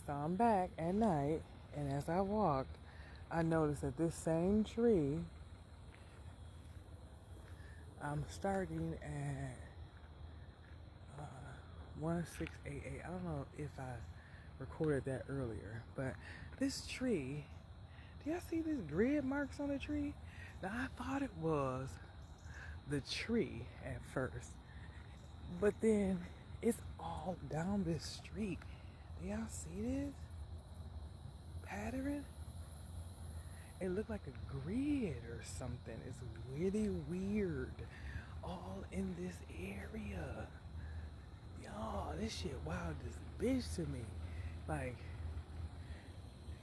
So I'm back at night, and as I walked, I noticed that this same tree, I'm starting at 1688. I don't know if I recorded that earlier, but this tree, do y'all see these grid marks on the tree? Now, I thought it was the tree at first, but then it's all down this street. Do y'all see this pattern? It looked like a grid or something. It's really weird. All in this area. Y'all, this shit wild as bitch to me. Like,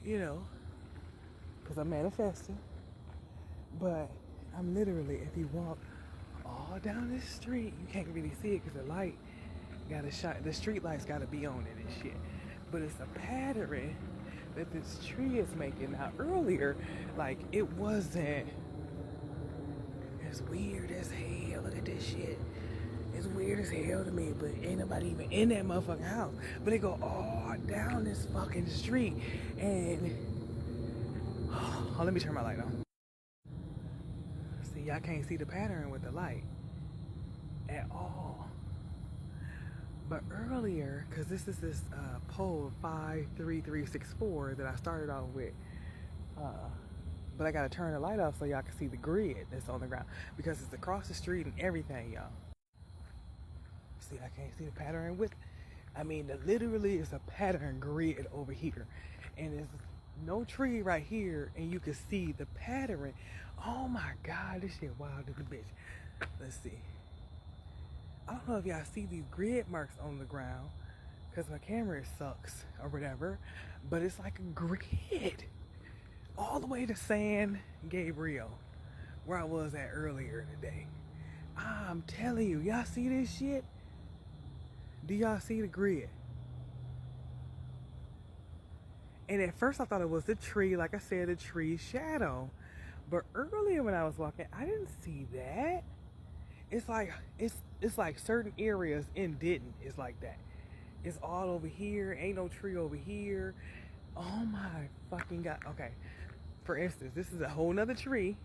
because I'm manifesting. But I'm literally, if you walk all down this street, you can't really see it because the light gotta shine. The street lights gotta be on it and shit. But it's a pattern that this tree is making. Now earlier, like, it wasn't. It's weird as hell. Look at this shit. It's weird as hell to me, but ain't nobody even in that motherfucking house. But they go all down this fucking street, and let me turn my light on. See, y'all can't see the pattern with the light at all. But earlier, because this is this pole 53364 that I started off with, but I gotta turn the light off so y'all can see the grid that's on the ground because it's across the street and everything, y'all. See, I can't see the pattern with. I mean, literally, it's a pattern grid over here, and there's no tree right here, and you can see the pattern. Oh my God, this shit wild as a bitch. Let's see. I don't know if y'all see these grid marks on the ground because my camera sucks or whatever, but it's like a grid all the way to San Gabriel, where I was at earlier today. I'm telling you, y'all see this shit? Do y'all see the grid? And at first I thought it was the tree, like I said, the tree's shadow. But earlier when I was walking, I didn't see that. It's like certain areas in Denton is like that. It's all over here, ain't no tree over here. Oh my fucking God. Okay. For instance, this is a whole nother tree,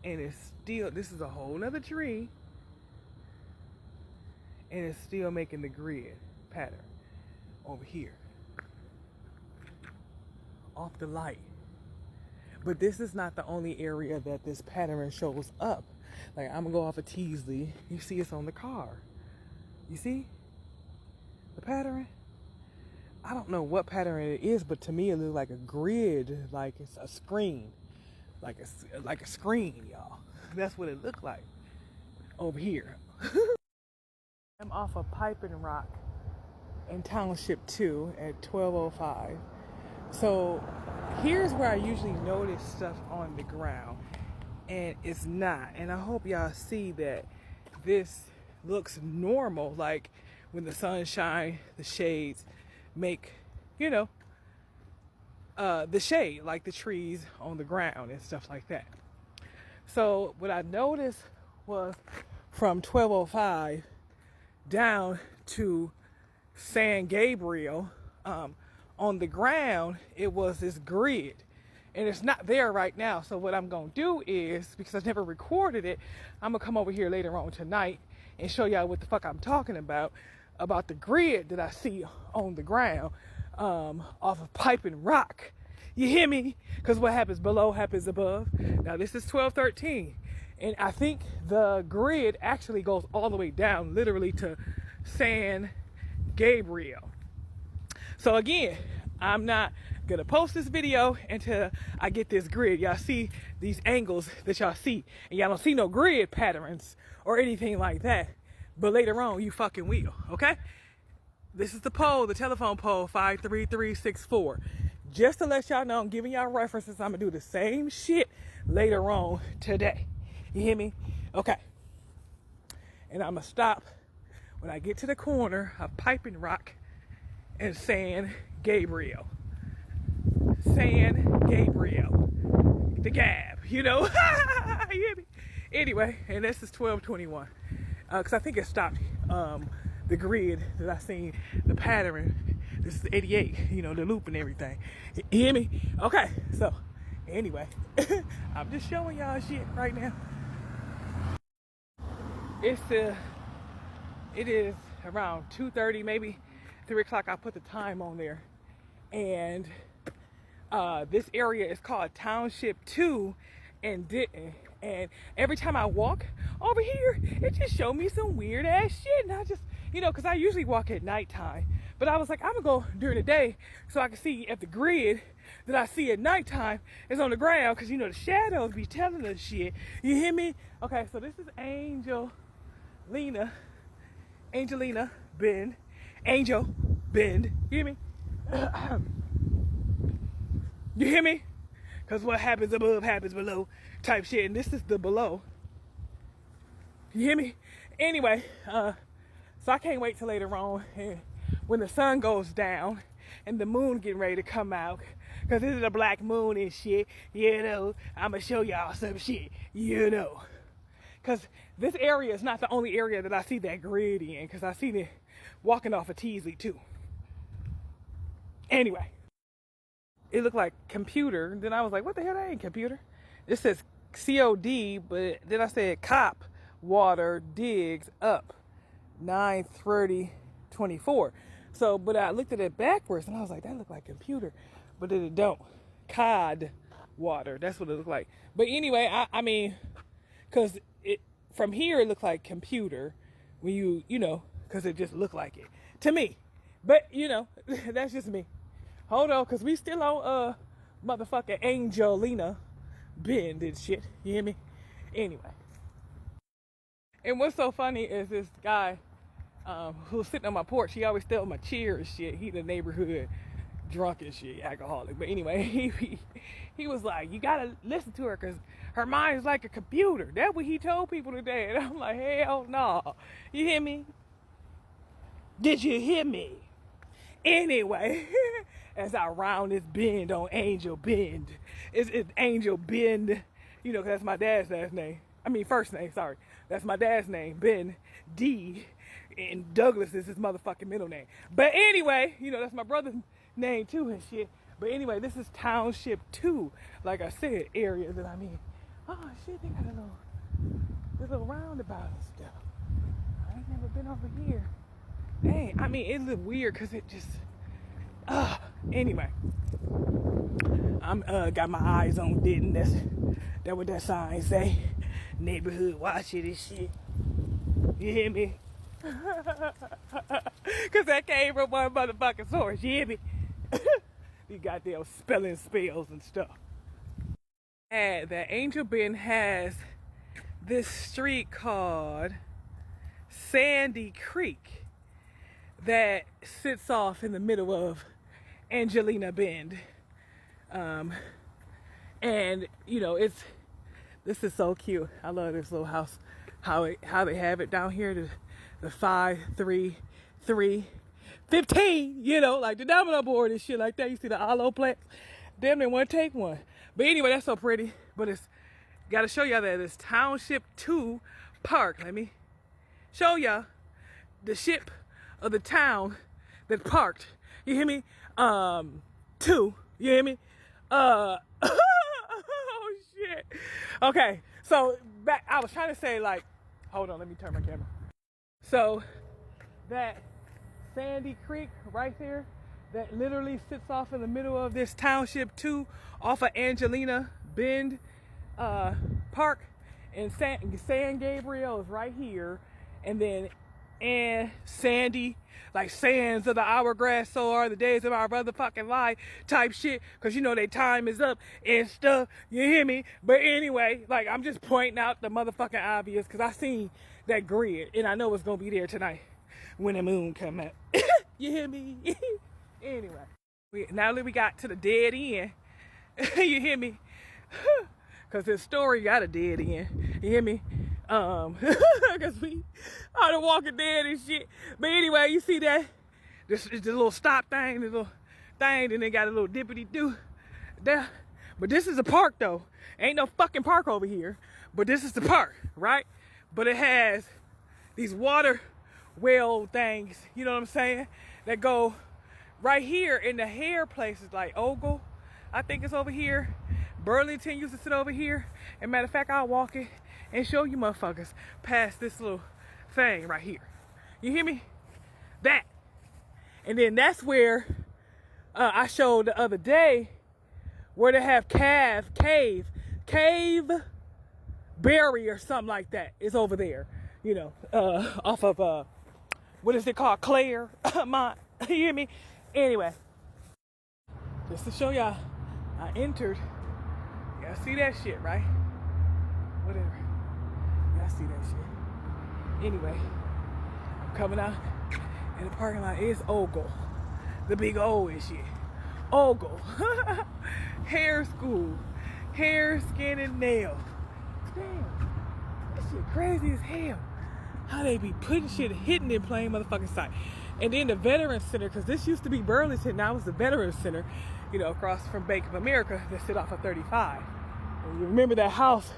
and this is a whole nother tree, and it's still making the grid pattern over here off the light. But this is not the only area that this pattern shows up. Like, I'm gonna go off of Teasley. You see it's on the car. You see the pattern? I don't know what pattern it is, but to me it looks like a grid, like it's a screen, like a screen, y'all. That's what it looked like over here. I'm off of Piping Rock in Township 2 at 12:05. So here's where I usually notice stuff on the ground, and it's not. And I hope y'all see that this looks normal, like when the sun shines, the shades make, the shade, like the trees on the ground and stuff like that. So what I noticed was from 12:05 down to San Gabriel, on the ground, it was this grid. And it's not there right now. So what I'm going to do is, because I've never recorded it, I'm going to come over here later on tonight and show y'all what the fuck I'm talking about the grid that I see on the ground, off of Piping Rock. You hear me? Because what happens below happens above. Now this is 1213. And I think the grid actually goes all the way down, literally to San Gabriel. So again, I'm not gonna post this video until I get this grid. Y'all see these angles that y'all see, and y'all don't see no grid patterns or anything like that. But later on, you fucking will, okay? This is the pole, the telephone pole, 53364. Just to let y'all know, I'm giving y'all references. I'm gonna do the same shit later on today. You hear me? Okay. And I'm gonna stop when I get to the corner of Piping Rock and San Gabriel. San Gabriel. The Gab, you hear me? Anyway, and this is 1221. Because I think it stopped the grid that I seen, the pattern This is 88, you know, the loop and everything. You hear me? Okay, so anyway, I'm just showing y'all shit right now. It is around 2:30, maybe 3 o'clock. I put the time on there, and this area is called Township 2 in Denton. And every time I walk over here, it just showed me some weird ass shit. And I just, you know, because I usually walk at nighttime. But I was like, I'm going to go during the day so I can see if the grid that I see at nighttime is on the ground. Because, you know, the shadows be telling us shit. You hear me? Okay, so this is Angelina Bend. Angel Bend. You hear me? You hear me? Because what happens above happens below type shit. And this is the below. You hear me? Anyway, so I can't wait till later on. And when the sun goes down and the moon getting ready to come out. Because this is a black moon and shit. You know, I'm going to show y'all some shit. You know. Because this area is not the only area that I see that grid in. Because I seen it walking off of Teasley too. Anyway. It looked like computer. Then I was like, what the hell, that ain't computer. It says COD, but then I said cop water digs up 9/30/24. So, but I looked at it backwards and I was like, that looked like computer. But then it don't. COD water. That's what it looked like. But anyway, I mean, because it from here it looked like computer when you know, because it just looked like it to me. But, you know, that's just me. Hold on, because we still on motherfucking Angelina Bend and shit. You hear me? Anyway. And what's so funny is this guy who's sitting on my porch. He always steals my chair and shit. He the neighborhood drunk and shit, alcoholic. But anyway, he was like, you gotta listen to her because her mind is like a computer. That's what he told people today. And I'm like, hell no. You hear me? Did you hear me? Anyway, as I round this bend on Angel Bend, it's Angel Bend, you know, 'cause that's my dad's last name. I mean, first name, sorry. That's my dad's name, Ben D. And Douglas is his motherfucking middle name. But anyway, you know, that's my brother's name too and shit. But anyway, this is Township 2, like I said, area that I mean. Oh shit, they got a little roundabout and stuff. I ain't never been over here. Dang, I mean, it look weird because it just, anyway. I'm got my eyes on Denton. That's what that sign say. Neighborhood watch it and shit. You hear me? Because that came from one motherfucking source. You hear me? You goddamn spelling spells and stuff. And the Angel Bend has this street called Sandy Creek that sits off in the middle of Angelina Bend. And you know, this is so cute. I love this little house. How they have it down here, the 5, 3, 3, 15, you know, like the domino board and shit like that. You see the hollow plate? Damn, they want to take one. But anyway, that's so pretty. But it's got to show y'all that it's Township 2 Park. Let me show y'all the ship of the town that parked. You hear me? 2. You hear me? Oh shit. Okay, so back. I was trying to say, like, hold on, let me turn my camera. So that Sandy Creek right there, that literally sits off in the middle of this Township 2 off of Angelina Bend Park, and San Gabriel is right here, and then Sandy, like sands of the hourglass, so are the days of our motherfucking life type shit, because you know their time is up and stuff. You hear me? But anyway, like, I'm just pointing out the motherfucking obvious, because I seen that grid and I know it's gonna be there tonight when the moon come up. You hear me? Anyway, now that we got to the dead end, you hear me? Because this story got a dead end. You hear me? Because we are the Walking Dead and shit. But anyway, you see that? This is the little stop thing, the little thing, and they got a little dippity do there. But this is a park though. Ain't no fucking park over here. But this is the park, right? But it has these water well things, you know what I'm saying, that go right here in the hair places like Ogle, I think it's over here. Burlington used to sit over here. And matter of fact, I'll walk it and show you motherfuckers past this little thing right here. You hear me? That. And then that's where I showed the other day where they have cave berry or something like that. It's over there, you know, off of what is it called, Claire Mont. You hear me? Anyway, just to show y'all, I entered. Y'all see that shit, right? Whatever. Y'all see that shit. Anyway, I'm coming out in the parking lot. It's Ogle, the big O and shit. Ogle. Hair school. Hair, skin, and nail. Damn. That shit crazy as hell. How they be putting shit hidden in plain motherfucking sight. And then the Veterans Center, because this used to be Burlington, now it's the Veterans Center, you know, across from Bank of America that sit off of 35. And you remember that house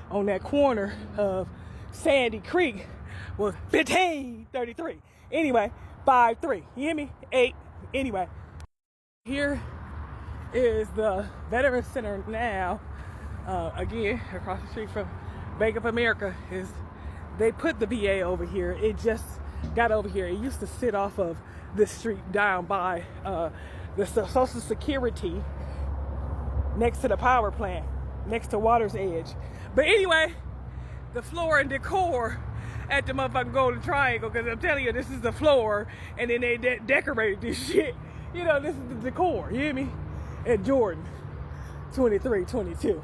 on that corner of Sandy Creek was 1533. Anyway, 5-3. You hear me? 8. Anyway, here is the Veterans Center now. Again, across the street from Bank of America is, they put the VA over here. It just got over here. It used to sit off of this street down by the Social Security next to the power plant, next to Water's Edge. But anyway, the floor and decor at the motherfucking Golden Triangle, because I'm telling you, this is the floor, and then they decorated this shit. You know, this is the decor, you hear me? At Jordan 23-22.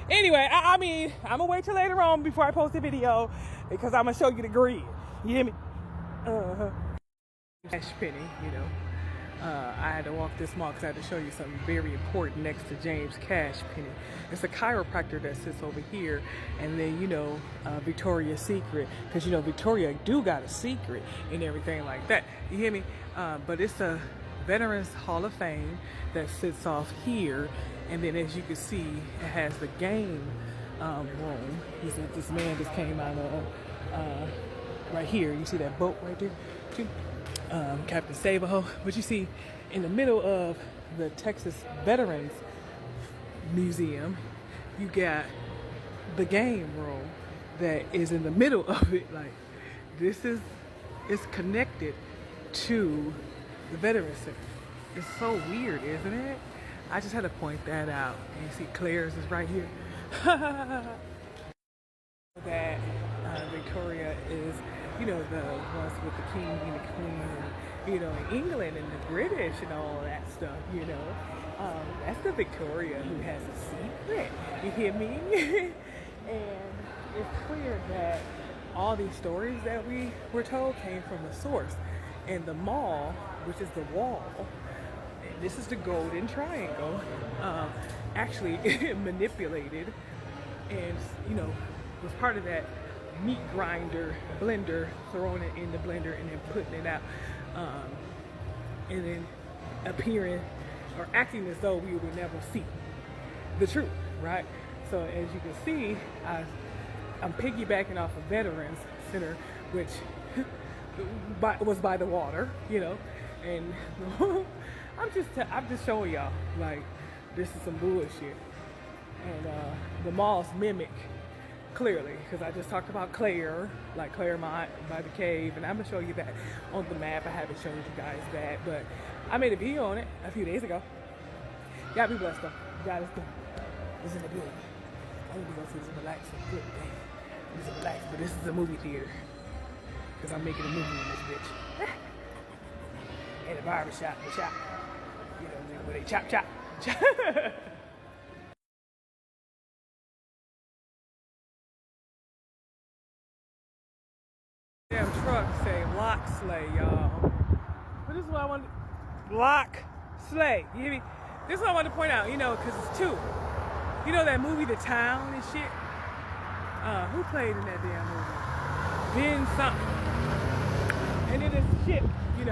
Anyway, I mean, I'm gonna wait till later on before I post the video, because I'm gonna show you the grid. You hear me? Cash penny, you know. I had to walk this mall because I had to show you something very important next to James Cash Penny. It's a chiropractor that sits over here, and then, you know, Victoria's Secret, because, you know, Victoria do got a secret and everything like that. You hear me? But it's a Veterans Hall of Fame that sits off here, and then as you can see, it has the game room. This man just came out of right here. You see that boat right there? Captain Save-A-Ho. But you see, in the middle of the Texas Veterans Museum, you got the game room that is in the middle of it. Like, this is, it's connected to the Veterans Center. It's so weird, isn't it? I just had to point that out. And you see Claire's is right here. That Victoria is, you know, the ones with the king and the queen, and, you know, in England and the British and all that stuff, you know. That's the Victoria who has a secret. You hear me? And it's clear that all these stories that we were told came from the source. And the mall, which is the wall, and this is the Golden Triangle, actually manipulated and, you know, was part of that meat grinder blender, throwing it in the blender and then putting it out, and then appearing or acting as though we would never see the truth, right? So as you can see, I'm piggybacking off of Veterans Center, which was by the water, you know, and I'm just showing y'all, like, this is some bullshit. And the malls mimic, clearly, because I just talked about Claire, like Claremont by the cave, and I'm gonna show you that on the map. I haven't shown you guys that, but I made a video on it a few days ago. Y'all be blessed though. God is in the building. I need to go see some relaxing good thing. This is relaxed, but this is a movie theater, because I'm making a movie in this bitch. And a barbershop, the shop, you know, where they chop. Damn truck say lock sleigh, y'all. But this is what I want to, lock sleigh. You hear me? This is what I want to point out, you know, because it's two. You know that movie, The Town and shit? Who played in that damn movie? Ben something. And then this ship, you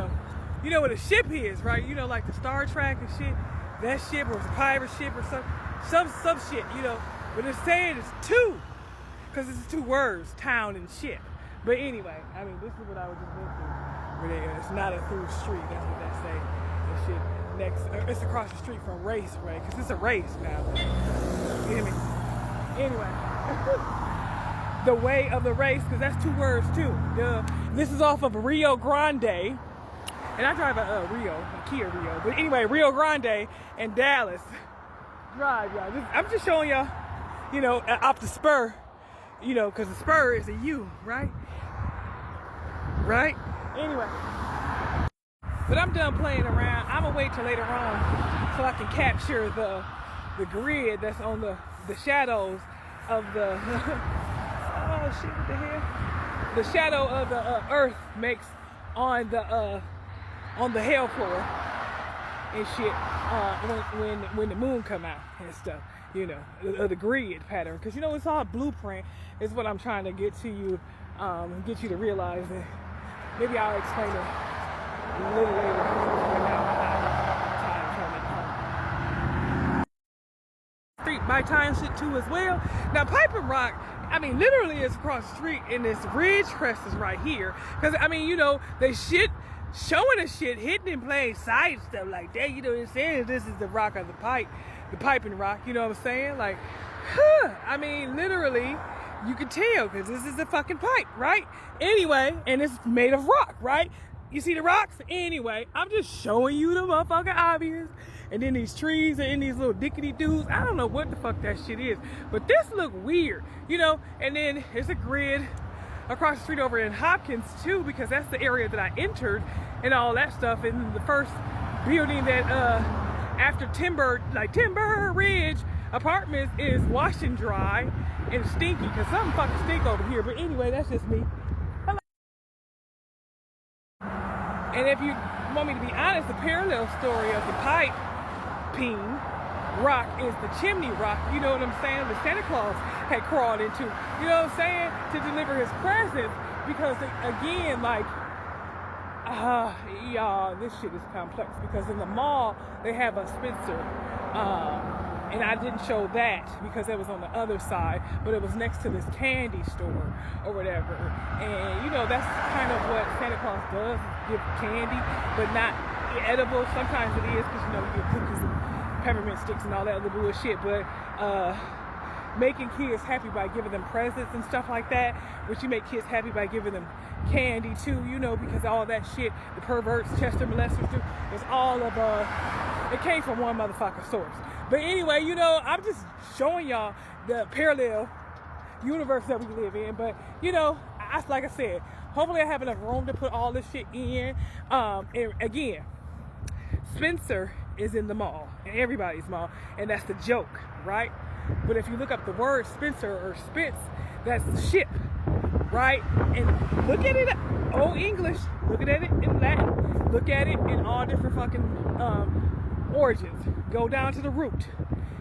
know what a ship is, right? You know, like the Star Trek and shit. That ship, or a pirate ship or some shit, you know. But it's saying it's two, because it's two words, town and ship. But anyway, I mean, this is what I was just mentioning. Where it's not a through street, that's what that say. and shit next. It's across the street from Raceway, because it's a race now. You hear me? Anyway, the way of the race, because that's 2 words too. This is off of Rio Grande, and I drive a Kia Rio. But anyway, Rio Grande and Dallas Drive, y'all. I'm just showing y'all, you know, off the spur, you know, because the spur is a U, right? Right? Anyway. But I'm done playing around. I'm gonna wait till later on so I can capture the grid that's on the shadows of the oh shit, what the hell? The shadow of the earth makes on the hell floor and shit when the moon come out and stuff, you know, the grid pattern, because you know it's all blueprint is what I'm trying to get to you, get you to realize that. Maybe I'll explain it a little later. Street by time shit too as well. Now Piping Rock, I mean, literally it's across the street, and this ridge crest is right here. Because I mean, you know, they shit showing us shit hidden in plain sight, stuff like that. You know what I'm saying? This is the rock of the Piping Rock. You know what I'm saying? Like, I mean, literally. You can tell because this is the fucking pipe, right? Anyway, and it's made of rock, right? You see the rocks? Anyway, I'm just showing you the motherfucking obvious. And then these trees and these little dickety dudes. I don't know what the fuck that shit is. But this look weird, you know? And then there's a grid across the street over in Hopkins too, because that's the area that I entered and all that stuff. And the first building that after Timber Ridge Apartments is washed and dry and stinky, because something fucking stink over here. But anyway, that's just me. Hello. And if you want me to be honest, the parallel story of the piping rock is the chimney rock, you know what I'm saying, that Santa Claus had crawled into, you know what I'm saying, to deliver his presents. Because again, like, y'all, this shit is complex, because in the mall they have a Spencer, and I didn't show that because it was on the other side, but it was next to this candy store or whatever. And you know, that's kind of what Santa Claus does, give candy, but not edible. Sometimes it is, because you know, you get cookies and peppermint sticks and all that other bullshit. But making kids happy by giving them presents and stuff like that, which you make kids happy by giving them candy too, you know, because all that shit, the perverts, Chester molesters too, is all of it came from one motherfucking source. But anyway, you know, I'm just showing y'all the parallel universe that we live in. But you know, like I said, hopefully I have enough room to put all this shit in. And again, Spencer is in the mall, in everybody's mall, and that's the joke, right? But if you look up the word Spencer or Spence, that's the ship, right? And look at it, old English, look at it in Latin, look at it in all different fucking origins. Go down to the root,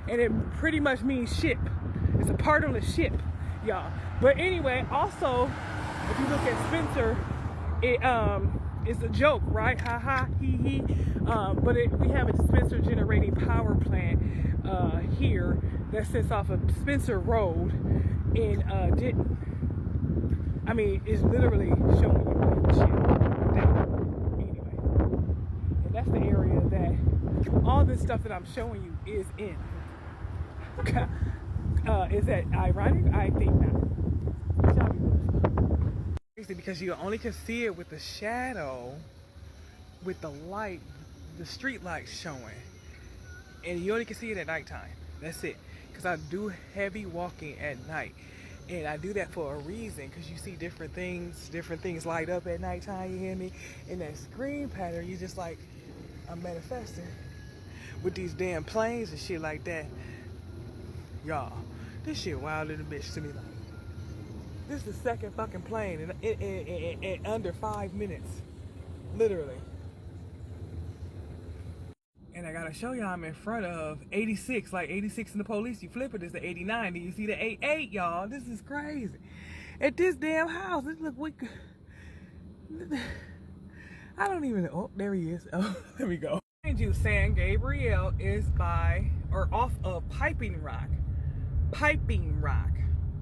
and it pretty much means ship. It's a part on the ship, y'all. But anyway, also, if you look at Spencer, it is a joke, right? Ha ha, he he. But we have a Spencer generating power plant here that sits off of Spencer Road in Denton. I mean, it's literally showing you shit. Anyway, and that's the area that all this stuff that I'm showing you is in. Is that ironic? I think not. Because you only can see it with the shadow, with the light, the street light showing, and you only can see it at nighttime. That's it. Because I do heavy walking at night, and I do that for a reason. Because you see different things light up at nighttime. You hear me? In that screen pattern, you just like, I'm manifesting with these damn planes and shit like that. Y'all, this shit wild little bitch to me. Like, this is the second fucking plane in under 5 minutes, literally. And I gotta show y'all I'm in front of 86, like 86 in the police. You flip it, it's the 89. Do you see the 88, y'all? This is crazy. At this damn house, this look wicked. I don't even know. Oh, there he is. Oh, there we go. Mind you, San Gabriel is by, or off of Piping Rock,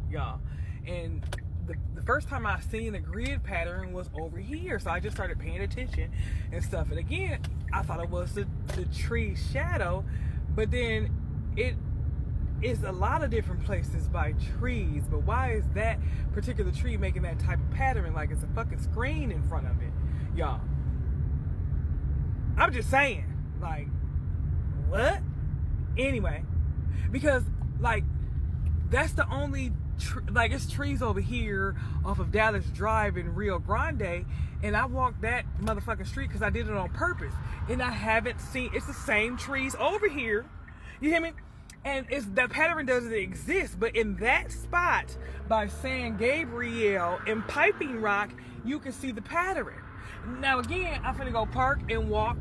y'all. And the first time I seen the grid pattern was over here, so I just started paying attention and stuff. And again, I thought it was the tree shadow, but then it is a lot of different places by trees. But why is that particular tree making that type of pattern like it's a fucking screen in front of it, y'all? I'm just saying, like, what? Anyway, because like that's the only like it's trees over here off of Dallas Drive in Rio Grande, and I walked that motherfucking street because I did it on purpose, and I haven't seen, it's the same trees over here, you hear me? And it's, the pattern doesn't exist, but in that spot by San Gabriel and Piping Rock, you can see the pattern. Now again, I'm finna go park and walk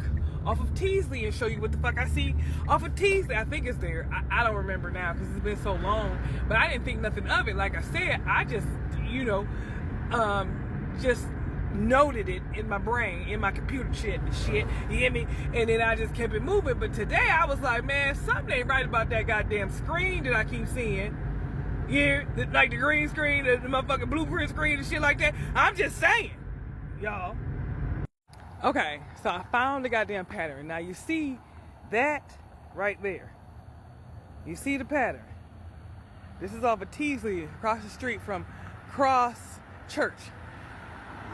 off of Teasley and show you what the fuck I see off of Teasley. I think it's there. I don't remember now because it's been so long, but I didn't think nothing of it. Like I said, I just, you know, just noted it in my brain, in my computer shit, you hear me? And then I just kept it moving. But today I was like, man, something ain't right about that goddamn screen that I keep seeing. Yeah, like the green screen, the motherfucking blueprint screen and shit like that. I'm just saying, y'all. Okay, so I found the goddamn pattern. Now you see that right there. You see the pattern. This is off of Teasley, across the street from Cross Church.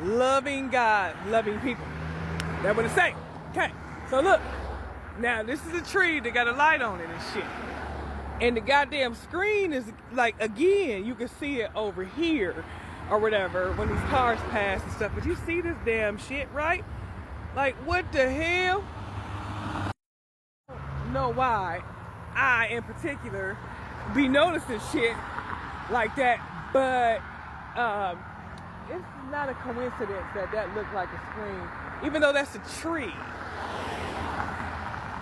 Loving God, loving people. That's what it say. Okay, so look. Now this is a tree that got a light on it and shit. And the goddamn screen is like, again, you can see it over here or whatever when these cars pass and stuff. But you see this damn shit, right? Like, what the hell? I don't know why I, in particular, be noticing shit like that, but it's not a coincidence that that looked like a screen, even though that's a tree.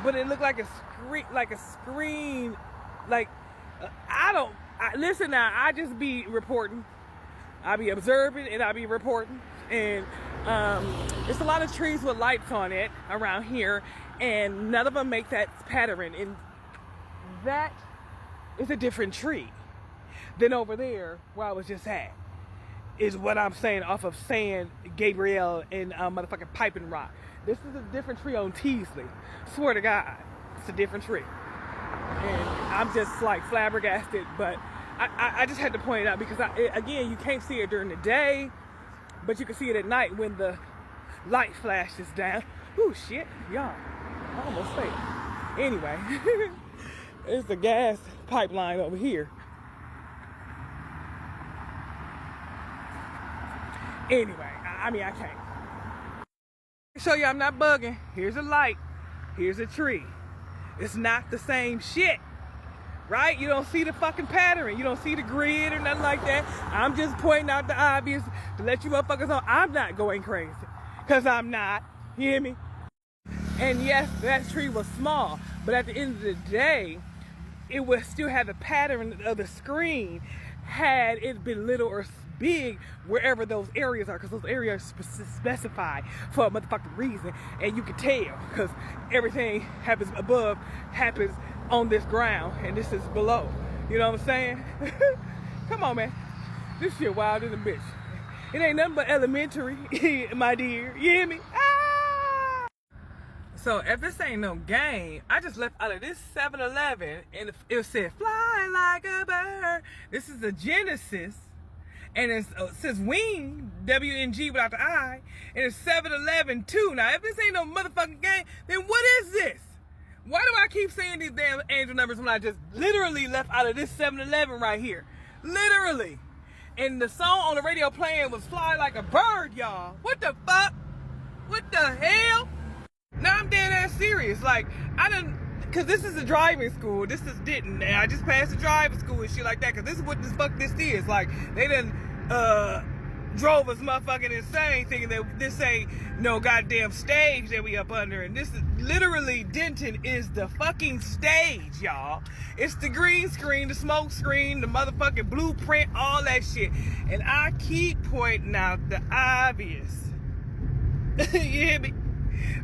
But it looked like a screen, like, listen now, I just be reporting. I be observing and I be reporting. And there's a lot of trees with lights on it around here, and none of them make that pattern. And that is a different tree than over there where I was just at, is what I'm saying, off of San Gabriel and motherfucking Piping Rock. This is a different tree on Teasley. Swear to God, it's a different tree. And I'm just like flabbergasted, but I just had to point it out because, again, you can't see it during the day, but you can see it at night when the light flashes down. Ooh, shit, y'all. I almost failed. Anyway, there's the gas pipeline over here. Anyway, I can't show you I'm not bugging. Here's a light. Here's a tree. It's not the same shit. Right? You don't see the fucking pattern. You don't see the grid or nothing like that. I'm just pointing out the obvious to let you motherfuckers know I'm not going crazy. Because I'm not. You hear me? And yes, that tree was small. But at the end of the day, it would still have the pattern of the screen had it been little or big wherever those areas are. Because those areas specified for a motherfucking reason. And you can tell. Because everything happens above happens on this ground, and this is below. You know what I'm saying? Come on, man. This shit wild as a bitch. It ain't nothing but elementary, my dear. You hear me? Ah! So if this ain't no game, I just left out of this 7-Eleven, and it said "Fly like a bird." This is the Genesis, and it says "Wing," W-N-G without the I, and it's 7-Eleven too. Now, if this ain't no motherfucking game, then what is this? Why do I keep saying these damn angel numbers when I just literally left out of this 7-Eleven right here? Literally. And the song on the radio playing was "Fly Like a Bird," y'all. What the fuck? What the hell? Now I'm dead ass serious. Like, cause this is a driving school. This is Denton. And I just passed the driving school and shit like that. Cause this is what the fuck this is. Like, they done, drove us motherfucking insane thinking that this ain't no goddamn stage that we up under, and this is literally, Denton is the fucking stage, y'all. It's the green screen, the smoke screen, the motherfucking blueprint, all that shit. And I keep pointing out the obvious. You hear me?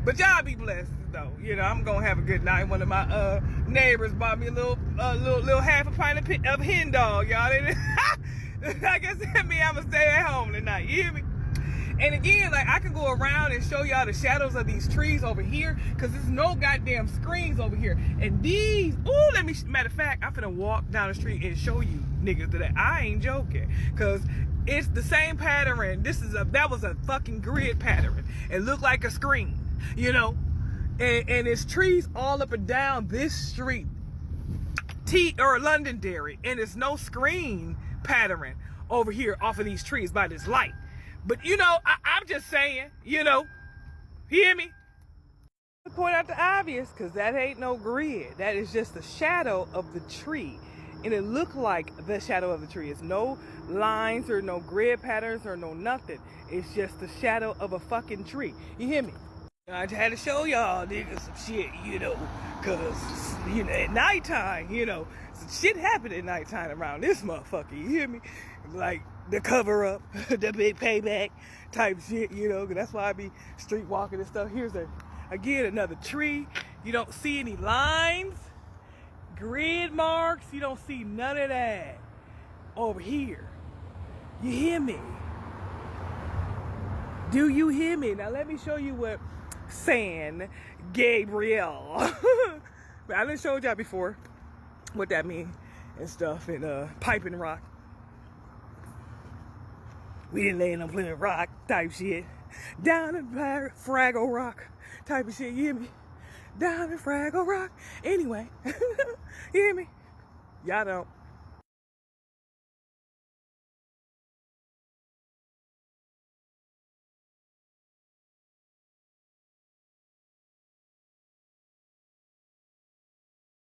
But y'all be blessed though. You know, I'm gonna have a good night. One of my neighbors bought me a little half a pint of hen dog, y'all. I guess that means I'm gonna stay at home tonight. You hear me? And again, like, I can go around and show y'all the shadows of these trees over here, because there's no goddamn screens over here. And these, matter of fact, I'm finna walk down the street and show you niggas that I ain't joking, because it's the same pattern. That was a fucking grid pattern. It looked like a screen, you know? And it's trees all up and down this street, Londonderry, and it's no screen pattern over here off of these trees by this light. But, you know, I'm just saying, you know, hear me? Point out the obvious, because that ain't no grid. That is just the shadow of the tree. And it looked like the shadow of the tree. It's no lines or no grid patterns or no nothing. It's just the shadow of a fucking tree. You hear me? I just had to show y'all niggas some shit, you know, because, you know, at nighttime, you know, some shit happened at nighttime around this motherfucker. You hear me? Like, the cover up, the big payback type shit, you know, because that's why I be street walking and stuff. Here's again, another tree. You don't see any lines, grid marks. You don't see none of that over here. You hear me? Do you hear me? Now let me show you what San Gabriel. But I done showed y'all before what that means and stuff, and piping rock. We didn't land on Plymouth Rock type shit. Down in Fraggle Rock type of shit, you hear me? Down in Fraggle Rock. Anyway, you hear me? Y'all don't.